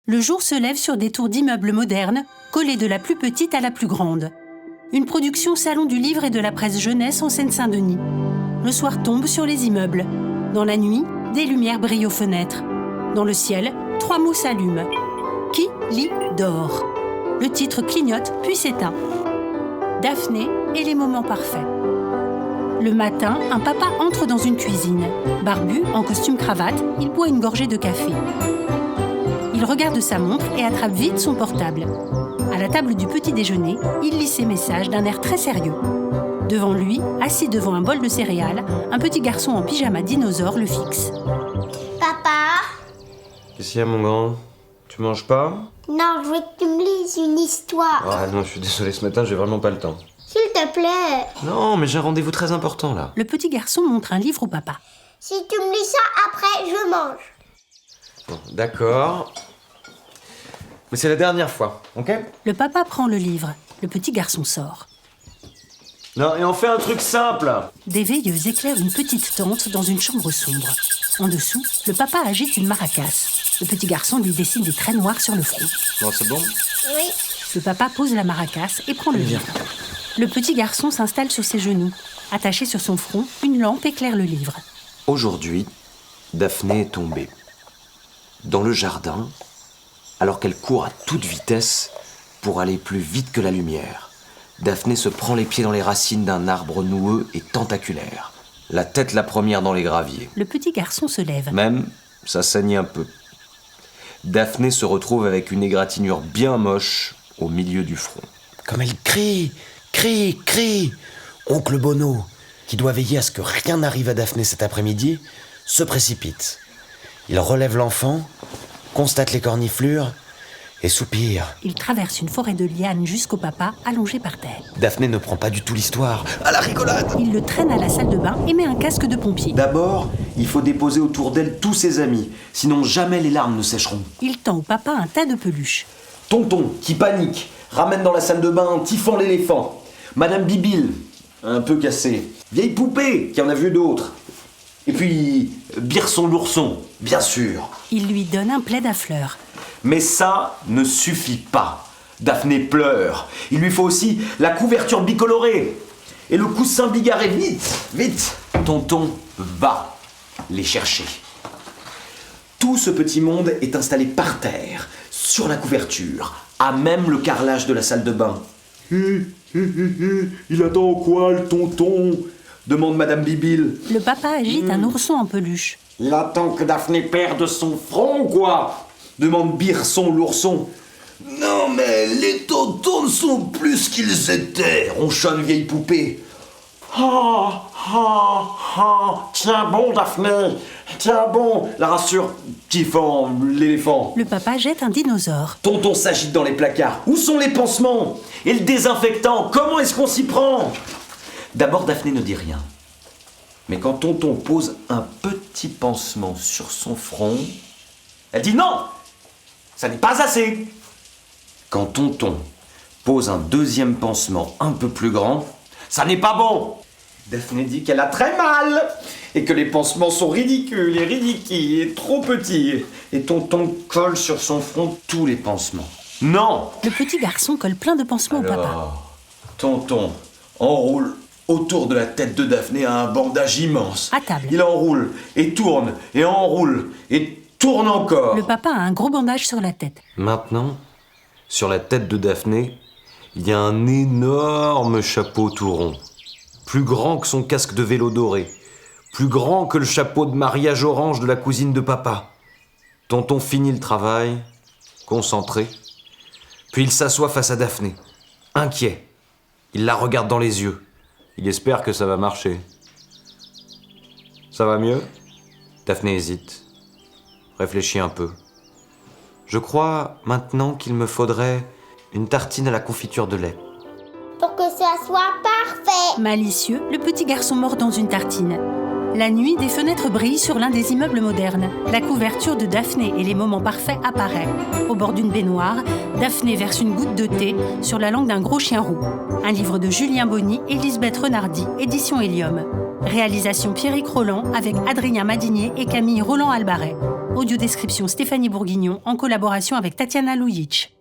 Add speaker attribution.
Speaker 1: Le jour se lève sur des tours d'immeubles modernes, collés de la plus petite à la plus grande. Une production Salon du Livre et de la Presse Jeunesse en Seine-Saint-Denis. Le soir tombe sur les immeubles. Dans la nuit, des lumières brillent aux fenêtres. Dans le ciel, 3 mots s'allument. Qui lit dort. Le titre clignote puis s'éteint. Daphné et les moments parfaits. Le matin, un papa entre dans une cuisine. Barbu, en costume cravate, il boit une gorgée de café. Il regarde sa montre et attrape vite son portable. À la table du petit déjeuner, il lit ses messages d'un air très sérieux. Devant lui, assis devant un bol de céréales, un petit garçon en pyjama dinosaure le fixe.
Speaker 2: Papa?
Speaker 3: Qu'est-ce qu'il y a, mon grand? Tu manges pas?
Speaker 2: Non, je veux que tu me lises une histoire.
Speaker 3: Ah non, je suis désolé, ce matin, j'ai vraiment pas le temps.
Speaker 2: S'il te plaît.
Speaker 3: Non, mais j'ai un rendez-vous très important, là.
Speaker 1: Le petit garçon montre un livre au papa.
Speaker 2: Si tu me lis ça, après, je mange.
Speaker 3: Bon, d'accord. Mais c'est la dernière fois, ok?
Speaker 1: Le papa prend le livre. Le petit garçon sort.
Speaker 3: Non, et on fait un truc simple.
Speaker 1: Des veilleuses éclairent une petite tente dans une chambre sombre. En dessous, le papa agite une maracasse. Le petit garçon lui dessine des traits noirs sur le front.
Speaker 3: Bon, c'est bon?
Speaker 2: Oui.
Speaker 1: Le papa pose la maracasse et prend le livre. Le petit garçon s'installe sur ses genoux. Attaché sur son front, une lampe éclaire le livre.
Speaker 4: Aujourd'hui, Daphné est tombée. Dans le jardin, alors qu'elle court à toute vitesse pour aller plus vite que la lumière, Daphné se prend les pieds dans les racines d'un arbre noueux et tentaculaire. La tête la première dans les graviers.
Speaker 1: Le petit garçon se lève.
Speaker 4: Même, ça saigne un peu. Daphné se retrouve avec une égratignure bien moche au milieu du front.
Speaker 5: Comme elle crie, crie, crie. Oncle Bono, qui doit veiller à ce que rien n'arrive à Daphné cet après-midi, se précipite. Il relève l'enfant, constate les corniflures et soupire.
Speaker 1: Il traverse une forêt de lianes jusqu'au papa, allongé par terre.
Speaker 5: Daphné ne prend pas du tout l'histoire. À la rigolade!
Speaker 1: Il le traîne à la salle de bain et met un casque de pompier.
Speaker 4: D'abord, il faut déposer autour d'elle tous ses amis, sinon jamais les larmes ne sécheront.
Speaker 1: Il tend au papa un tas de peluches.
Speaker 4: Tonton, qui panique, ramène dans la salle de bain Typhon l'éléphant. Madame Bibil, un peu cassée. Vieille poupée, qui en a vu d'autres. Et puis, Birson l'ourson, bien sûr.
Speaker 1: Il lui donne un plaid à fleurs.
Speaker 4: Mais ça ne suffit pas. Daphné pleure. Il lui faut aussi la couverture bicolorée. Et le coussin bigarré. Vite, vite. Tonton va les chercher. Tout ce petit monde est installé par terre, sur la couverture, à même le carrelage de la salle de bain. Il attend quoi, le tonton? Demande Madame Bibil.
Speaker 1: Le papa agite un ourson en peluche.
Speaker 4: Il attend que Daphné perde son front, quoi? Demande Birson l'ourson. Non, mais les tontons ne sont plus ce qu'ils étaient, ronchonne vieille poupée. Ah, ah, ah, tiens bon, Daphné, tiens bon, la rassure Typhon, l'éléphant.
Speaker 1: Le papa jette un dinosaure.
Speaker 4: Tonton s'agite dans les placards. Où sont les pansements? Et le désinfectant? Comment est-ce qu'on s'y prend? D'abord, Daphné ne dit rien. Mais quand Tonton pose un petit pansement sur son front, elle dit non! Ça n'est pas assez! Quand Tonton pose un deuxième pansement un peu plus grand, ça n'est pas bon! Daphné dit qu'elle a très mal et que les pansements sont ridicules et ridicules et trop petits. Et Tonton colle sur son front tous les pansements. Non!
Speaker 1: Le petit garçon colle plein de pansements au papa.
Speaker 4: Tonton enroule autour de la tête de Daphné un bandage immense.
Speaker 1: À table.
Speaker 4: Il enroule et tourne et enroule et tourne encore.
Speaker 1: Le papa a un gros bandage sur la tête.
Speaker 4: Maintenant, sur la tête de Daphné, il y a un énorme chapeau tout rond. Plus grand que son casque de vélo doré. Plus grand que le chapeau de mariage orange de la cousine de papa. Tonton finit le travail, concentré. Puis il s'assoit face à Daphné, inquiet. Il la regarde dans les yeux. Il espère que ça va marcher. Ça va mieux? Daphné hésite. Réfléchit un peu. Je crois maintenant qu'il me faudrait une tartine à la confiture de lait.
Speaker 2: Pour que ça soit parfait.
Speaker 1: Malicieux, le petit garçon mord dans une tartine. La nuit, des fenêtres brillent sur l'un des immeubles modernes. La couverture de Daphné et les moments parfaits apparaît. Au bord d'une baignoire, Daphné verse une goutte de thé sur la langue d'un gros chien roux. Un livre de Julien Bonny et Lisbeth Renardi, édition Hélium. Réalisation Pierrick Roland avec Adrien Madinier et Camille Roland-Albaret. Audio description Stéphanie Bourguignon en collaboration avec Tatiana Lujic.